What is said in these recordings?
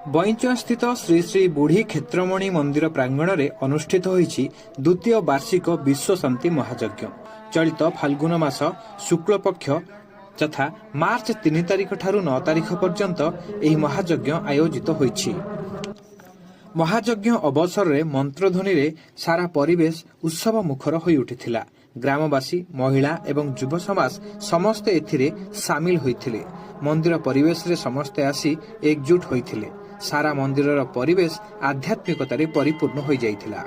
बईंचुआ स्थित श्री श्री बुढ़ी क्षेत्रमणि मंदिर प्रांगण में अनुष्ठित होईछि द्वितीय वार्षिक विश्व शांति महायज्ञ। चलित फाल्गुन मास शुक्ल पक्ष तथा मार्च 3 तारिख ठारू 9 तारिख पर्यंत एही महायज्ञ आयोजित होईछि। महायज्ञ अवसर में मंत्रध्वनि रे सारा परिवेश उत्सव मुखर होई उठिथिला। ग्रामवासी, महिला एवं युव समाज समस्ते एथिरे सामिल होइथिले। मंदिर परिवेश रे समस्ते आसी एकजुट होइथिले। सारा मंदिरर परिवेश आध्यात्मिकतारे परिपूर्ण होई जाइथिला।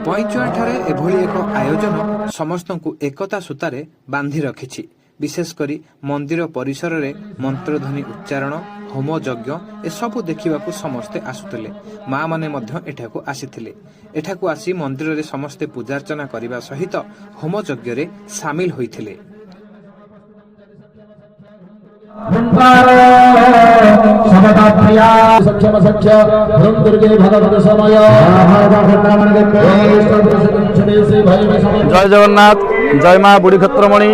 बईंचुआठारे एभली एक आयोजन समस्तंकु एकता सूतारे बांधी रखिछि। विशेषकरी मंदिर परिसर रे मंत्रध्वनि उच्चारण, होम यज्ञ एसबू देखिबाकू समस्ते आसुतिले। माँ माने मध्य एठाकू आसीथिले। एठाकू आसी मंदिर रे समस्ते पूजार्चना करिबा सहित होम यज्ञ रे सामिल होइथिले। जय जगन्नाथ, जय माँ बुढ़ी क्षेत्रमणि,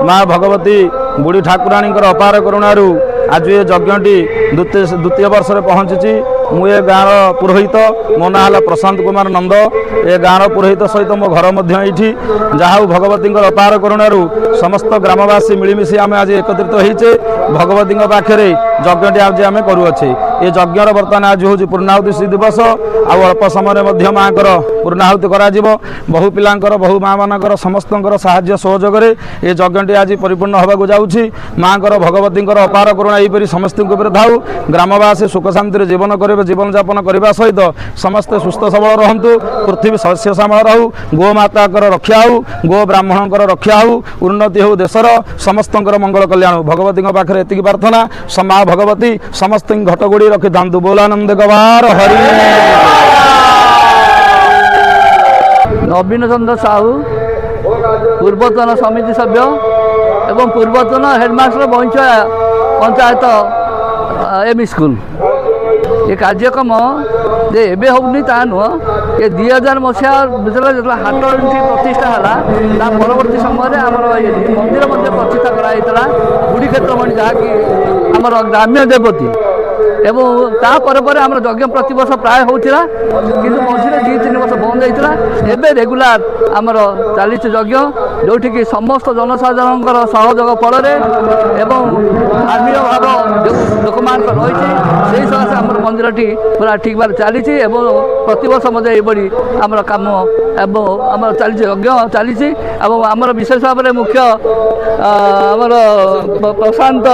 माँ भगवती बुढ़ी ठाकुराणी अपार करुणारू आज ये यज्ञटी द्वितीय वर्ष में पहुंची। मुझे गाँव पुरोहित, मो ना है प्रशांत कुमार नंद। ए गाँव पुरोहित सहित मो घर ये जहाँ भगवती अपार करुणारू समस्त ग्रामवासी मिलमिशी आम आज एकत्रित होइचे। भगवती पाखे यज्ञटी आज आम करुचे। ये यज्ञर बर्तमान आज हूँ पूर्णाहुति दिवस। अल्प समय माँ पूर्णाहुति कर बहु पिला बहु माँ मान समस्त साहाय्य सहयोग ये यज्ञटी आज परिपूर्ण होगा जाऊँगी। माँ भगवती अपार करुणा यहीपरि समस्त थाऊ। ग्रामवासी सुख शांति जीवन करेंगे। जीवन यापन करने सहित समस्ते सुस्थ सबल रहतु। पृथ्वी शस्य श्यामल रहू। गोमाता रक्षा हो, गो ब्राह्मण रक्षा हो, उन्नति हो देशर समस्त मंगल कल्याण। भगवती पाखे एति प्रार्थना। माँ भगवती समस्त घटगुड़ी रखी था। बोलानंद गवार हरि। नवीन चंद्र साहू, पूर्वतन समिति सभ्य एवं पूर्वतन हेडमास्टर बईंचुआ पंचायत एम स्कूल। ये कार्यक्रम जे एबे होनी ता नुह। ये 2000 मसीहा जो हाट प्रतिष्ठा है परवर्ती समय आमर मंदिर प्रतिष्ठा कराइला बुढ़ी क्षेत्रमणि जहाँकि आमर ग्राम्य देवती। एवं तापर आम यज्ञ प्रति वर्ष प्राय होता कि मझे 2-3 वर्ष बंद होता। एवं रेगुलार आमर चली यज्ञ जोठिकी समस्त जनसाधारण सहयोग फल एवं धार्मिक भाव जो लोक मान रही सकाशे आम मंदिरटी पूरा ठीक भाव चली। प्रत वर्ष ये आमर कम एवं आम चली यज्ञ चली। आमर विशेष भाव में मुख्य आमर प्रशांत